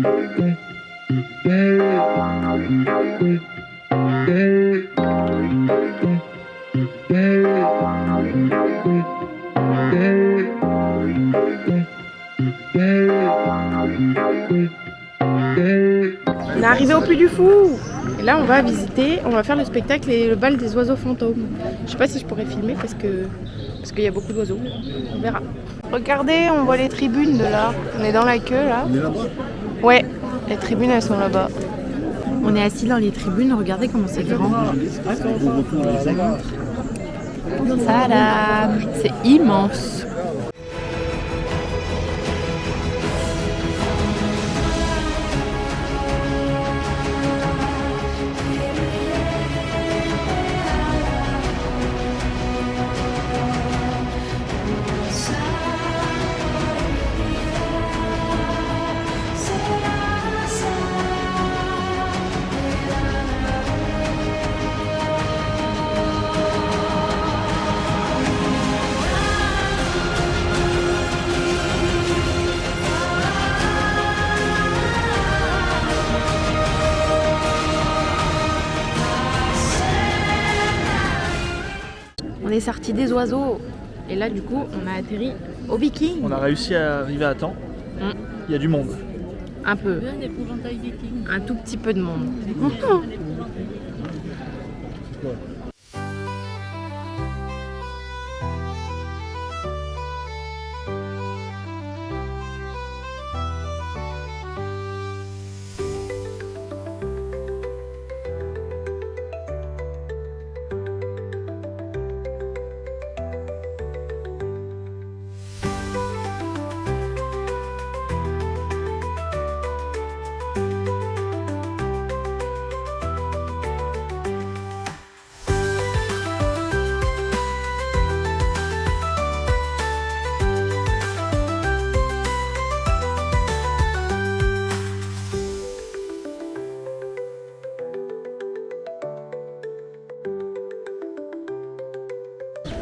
On est arrivé au Puy du Fou et là on va visiter, on va faire le spectacle et le bal des oiseaux fantômes. Je sais pas si je pourrais filmer parce qu'il y a beaucoup d'oiseaux. On verra. Regardez, on voit les tribunes de là. On est dans la queue là. On est là-bas? Ouais, les tribunes elles sont là-bas. On est assis dans les tribunes, regardez comment c'est grand. Salam, c'est immense. On est sorti des oiseaux et là du coup on a atterri au Viking. On a réussi à arriver à temps. Il y a du monde. Un peu. Un tout petit peu de monde.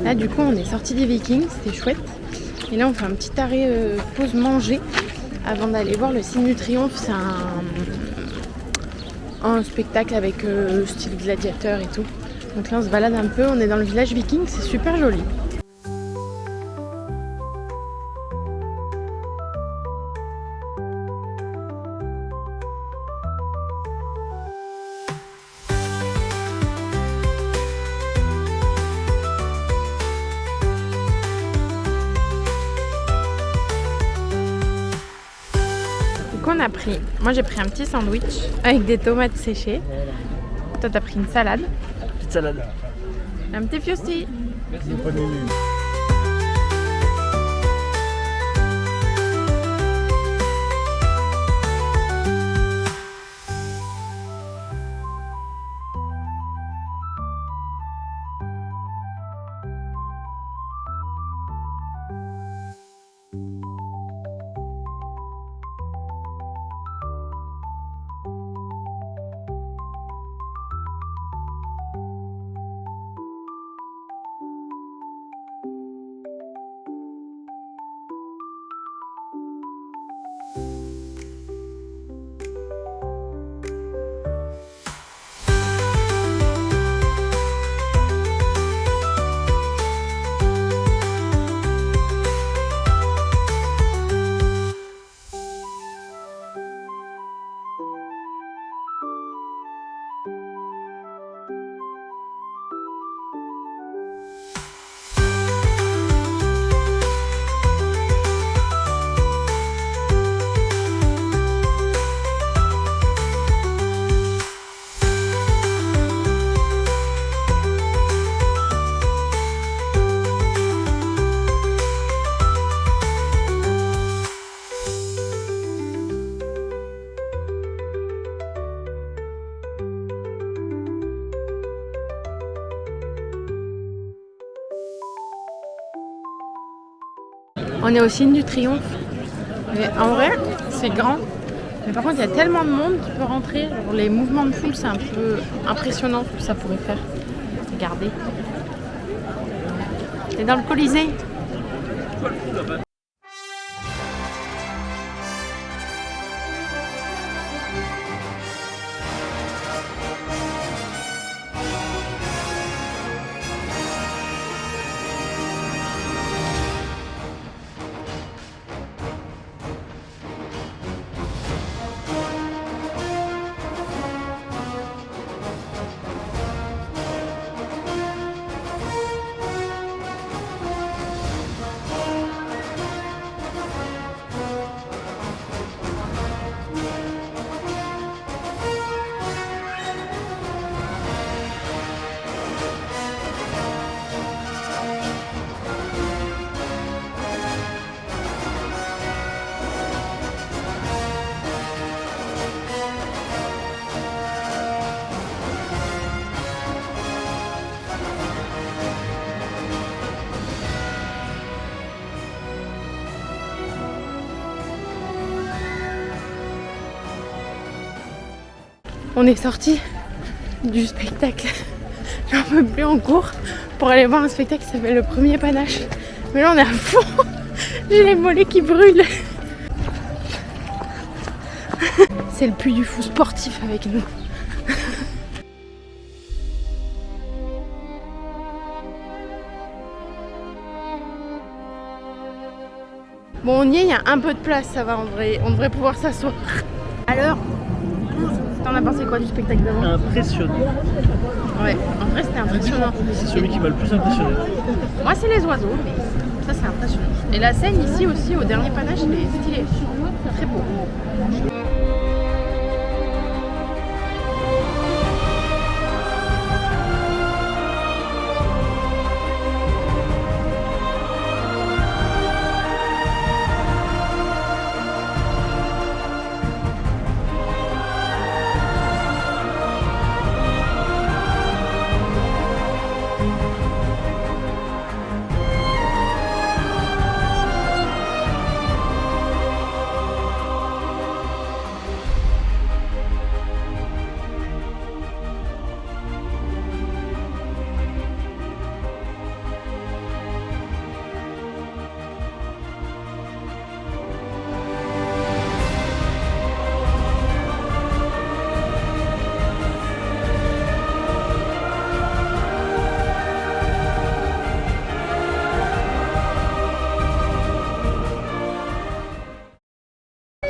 Là du coup on est sorti des Vikings, c'était chouette. Et là on fait un petit arrêt pause manger avant d'aller voir le Signe du Triomphe. C'est un spectacle avec style gladiateur et tout. Donc là on se balade un peu, on est dans le village viking, c'est super joli. On a pris, moi j'ai pris un petit sandwich avec des tomates séchées. Toi t'as pris une salade. Petite salade. Un petit fiosti. Merci. On est au Signe du Triomphe. Mais en vrai, c'est grand. Mais par contre, il y a tellement de monde qui peut rentrer. Genre, les mouvements de foule, c'est un peu impressionnant ce que ça pourrait faire. Regardez. C'est dans le Colisée. On est sorti du spectacle. J'en peux plus en cours pour aller voir un spectacle qui s'appelle Le Premier Panache. Mais là on est à fond. J'ai les mollets qui brûlent. C'est le Puy du Fou sportif avec nous. Bon, on y est, il y a un peu de place, ça va en vrai. On devrait pouvoir s'asseoir. Alors, t'en as pensé quoi du spectacle d'avant? Impressionnant. Ouais, en vrai c'était impressionnant. C'est celui qui m'a le plus impressionné. Moi c'est les oiseaux, mais ça c'est impressionnant. Et la scène ici aussi au dernier panache, elle est stylée. Très beau.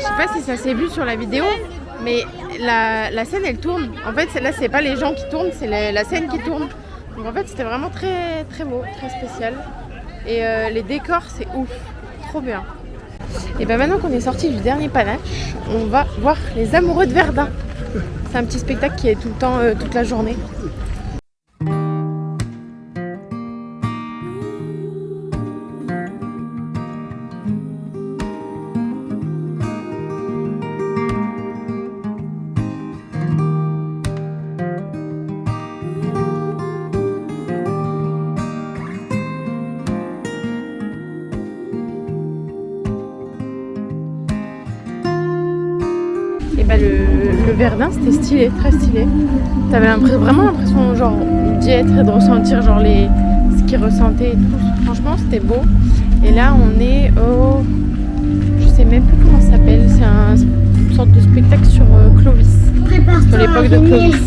Je sais pas si ça s'est vu sur la vidéo, mais la scène elle tourne. En fait là c'est pas les gens qui tournent, c'est la scène qui tourne. Donc en fait c'était vraiment très très beau, très spécial. Et les décors c'est ouf, trop bien. Et ben maintenant qu'on est sorti du dernier panache, on va voir les amoureux de Verdun. C'est un petit spectacle qui est tout le temps, toute la journée. Et bah le Verdun c'était stylé, très stylé. T'avais vraiment l'impression genre d'y être et de ressentir genre ce qu'ils ressentaient et tout. Franchement c'était beau. Et là on est au... Je sais même plus comment ça s'appelle. C'est une sorte de spectacle sur Clovis. Sur l'époque de Clovis.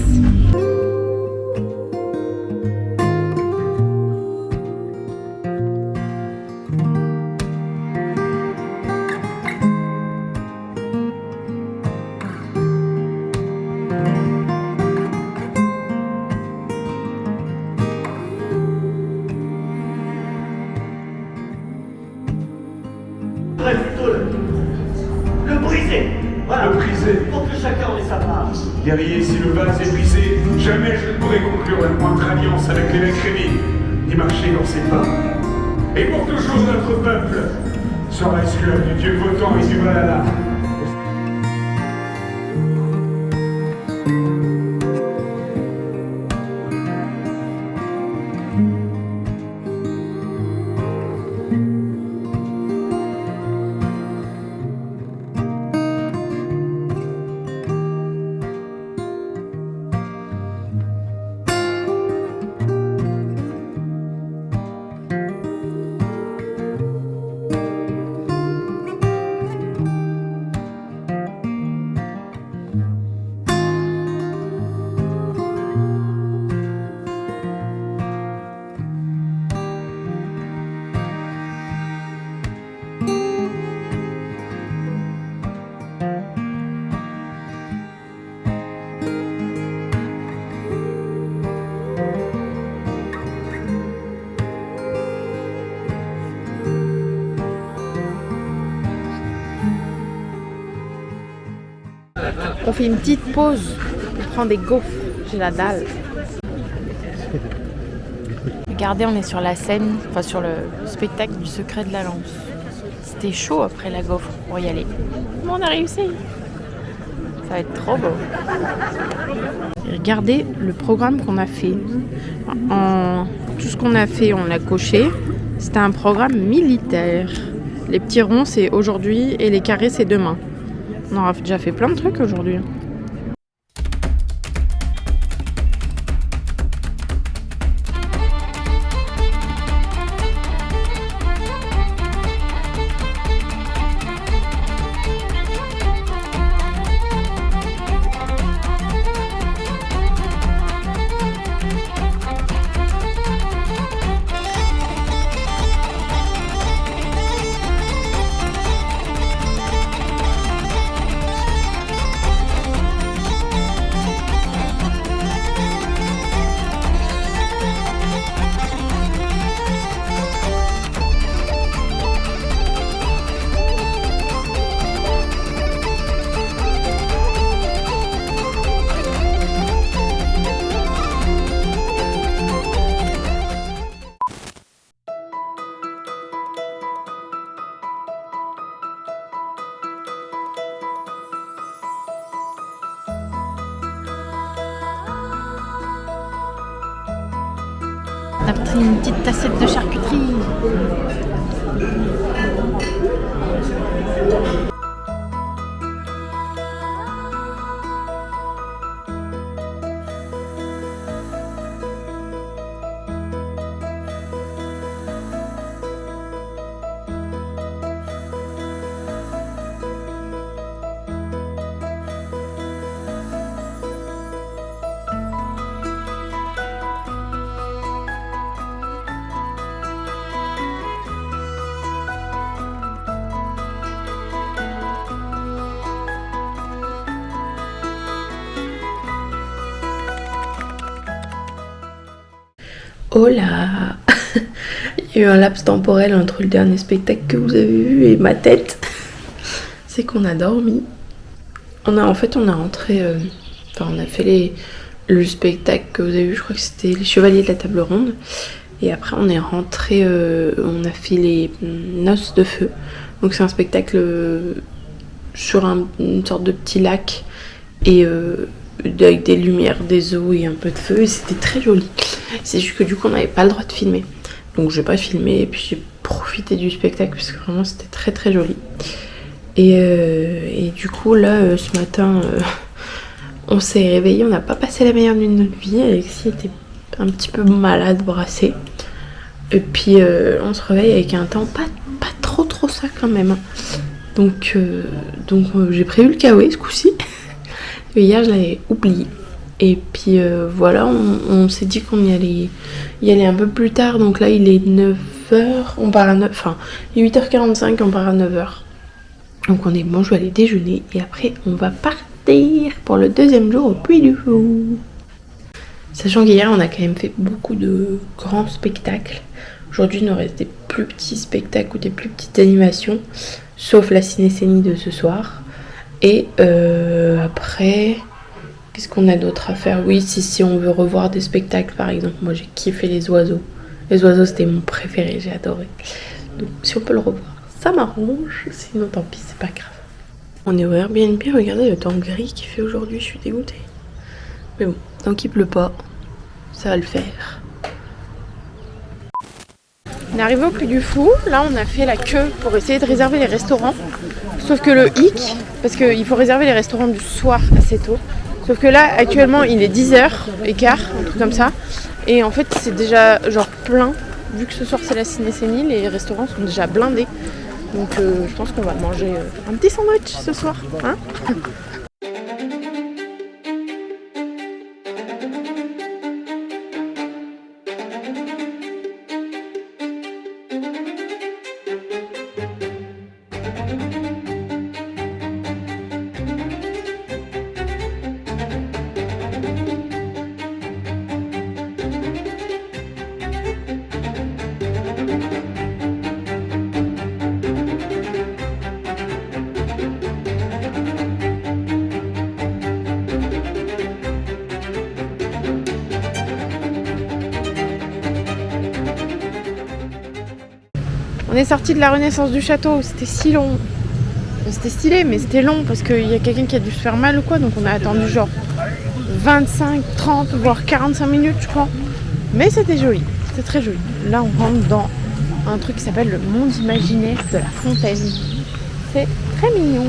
Plutôt le briser. Voilà. Le briser. Pour que chacun ait sa part. Guerrier, si le vase est brisé, jamais je ne pourrai conclure la moindre alliance avec l'évêque Rémy, ni marcher dans ses pas. Et pour toujours notre peuple sera esclave du dieu Votan et du Valhalla. On fait une petite pause pour prendre des gaufres. J'ai la dalle. Regardez, on est sur la scène, enfin sur le spectacle du Secret de la Lance. C'était chaud après la gaufre pour y aller. Mais on a réussi. Ça va être trop beau. Et regardez le programme qu'on a fait. Tout ce qu'on a fait, on l'a coché. C'était un programme militaire. Les petits ronds, c'est aujourd'hui et les carrés, c'est demain. On aura déjà fait plein de trucs aujourd'hui. a pris une petite tassette de charcuterie. Oh là. Il y a eu un laps temporel entre le dernier spectacle que vous avez vu et ma tête. C'est qu'on a dormi. On a rentré... on a fait le spectacle que vous avez vu, je crois que c'était les Chevaliers de la Table Ronde. Et après on est rentré, on a fait les Noces de Feu. Donc c'est un spectacle sur une sorte de petit lac et avec des lumières, des eaux et un peu de feu. Et c'était très joli. C'est juste que du coup on n'avait pas le droit de filmer. Donc j'ai pas filmé et puis j'ai profité du spectacle parce que vraiment c'était très très joli. Et du coup là ce matin on s'est réveillé, on n'a pas passé la meilleure nuit de notre vie. Alexis était un petit peu malade, brassé. Et puis on se réveille avec un temps pas trop ça quand même. Donc j'ai prévu le kawaii ce coup-ci. Hier je l'avais oublié. Et puis voilà, on s'est dit qu'on y allait un peu plus tard. Donc là il est 9h, on part à 9, enfin il est 8h45, on part à 9h. Donc on est bon, je vais aller déjeuner et après on va partir pour le deuxième jour au Puy du Fou. Sachant qu'hier on a quand même fait beaucoup de grands spectacles. Aujourd'hui il nous reste des plus petits spectacles ou des plus petites animations, sauf la ciné-scénie de ce soir. Et après, qu'est-ce qu'on a d'autre à faire? Oui, si on veut revoir des spectacles par exemple, moi j'ai kiffé les oiseaux. Les oiseaux c'était mon préféré, j'ai adoré. Donc si on peut le revoir, ça m'arrange, sinon tant pis, c'est pas grave. On est au Airbnb, regardez le temps gris qu'il fait aujourd'hui, je suis dégoûtée. Mais bon, tant qu'il pleut pas, ça va le faire. On est arrivé au Puy du Fou, là on a fait la queue pour essayer de réserver les restaurants. Sauf que le hic, parce qu'il faut réserver les restaurants du soir assez tôt. Sauf que là actuellement il est 10h15, un truc comme ça. Et en fait c'est déjà genre plein, vu que ce soir c'est la ciné-scénie, les restaurants sont déjà blindés. Donc je pense qu'on va manger un petit sandwich ce soir, hein. On est sorti de la Renaissance du château, c'était si long. C'était stylé, mais c'était long parce qu'il y a quelqu'un qui a dû se faire mal ou quoi, donc on a attendu genre 25, 30, voire 45 minutes, je crois. Mais c'était joli, c'était très joli. Là, on rentre dans un truc qui s'appelle le monde imaginaire de la Fontaine. C'est très mignon.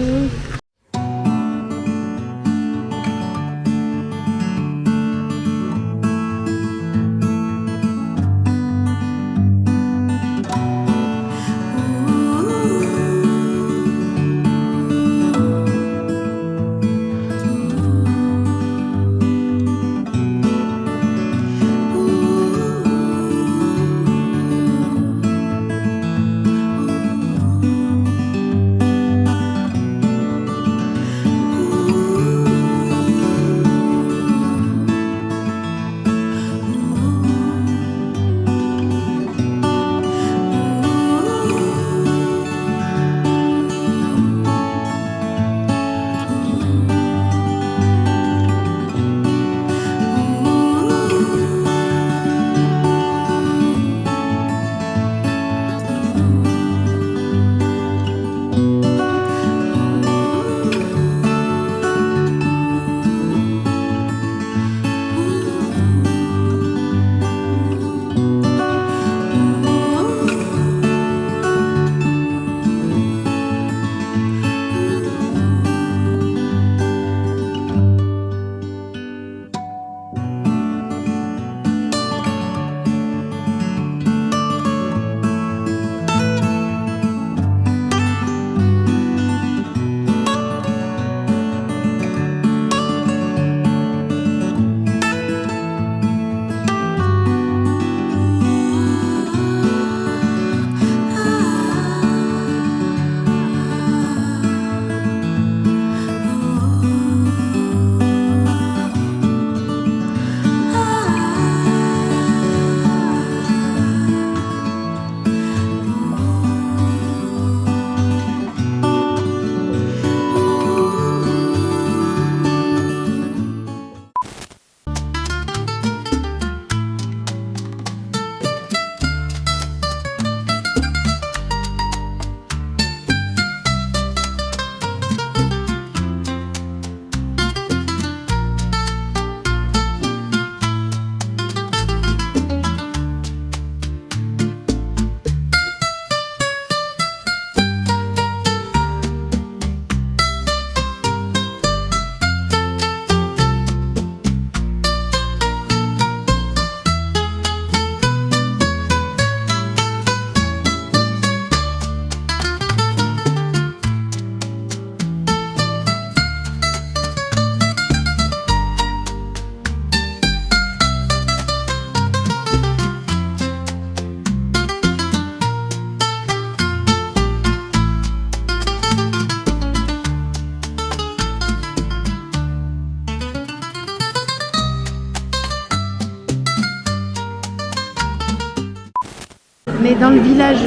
On est dans le village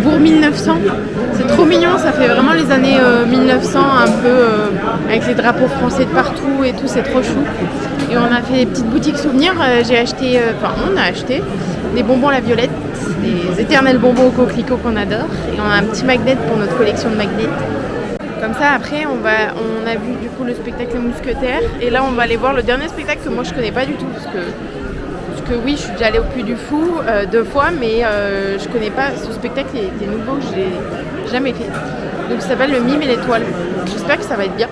Bourg 1900. C'est trop mignon, ça fait vraiment les années 1900, un peu avec les drapeaux français de partout et tout, c'est trop chou. Et on a fait des petites boutiques souvenirs. J'ai acheté, on a acheté des bonbons à la violette, des éternels bonbons au coquelicot qu'on adore. Et on a un petit magnet pour notre collection de magnets. Comme ça, après, on a vu du coup le spectacle Les Mousquetaires. Et là, on va aller voir le dernier spectacle que moi je connais pas du tout. Parce que oui, je suis déjà allée au Puy du Fou 2 fois, mais je connais pas. Ce spectacle était nouveau, je l'ai jamais fait. Donc ça s'appelle Le Mime et l'étoile. J'espère que ça va être bien.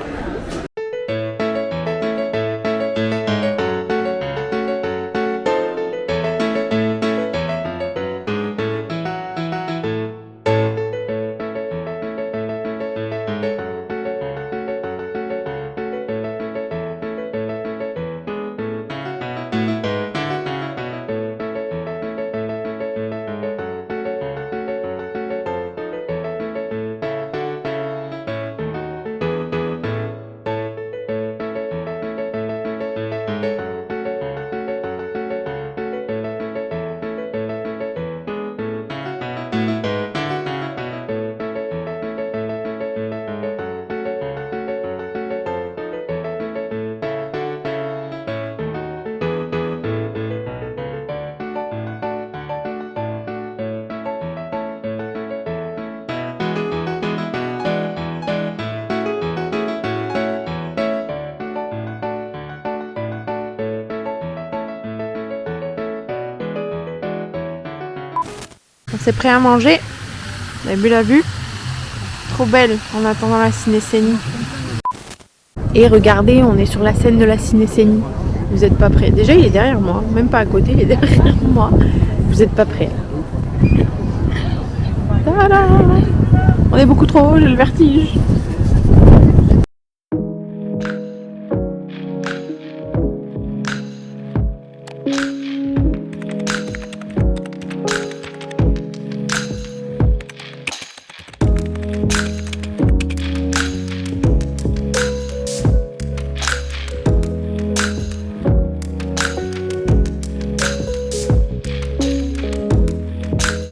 C'est prêt à manger. Vous avez vu la vue? Trop belle en attendant la cinécénie. Et regardez, on est sur la scène de la cinécénie. Vous n'êtes pas prêts. Déjà, il est derrière moi. Même pas à côté, il est derrière moi. Vous n'êtes pas prêts. Tada! On est beaucoup trop haut, j'ai le vertige.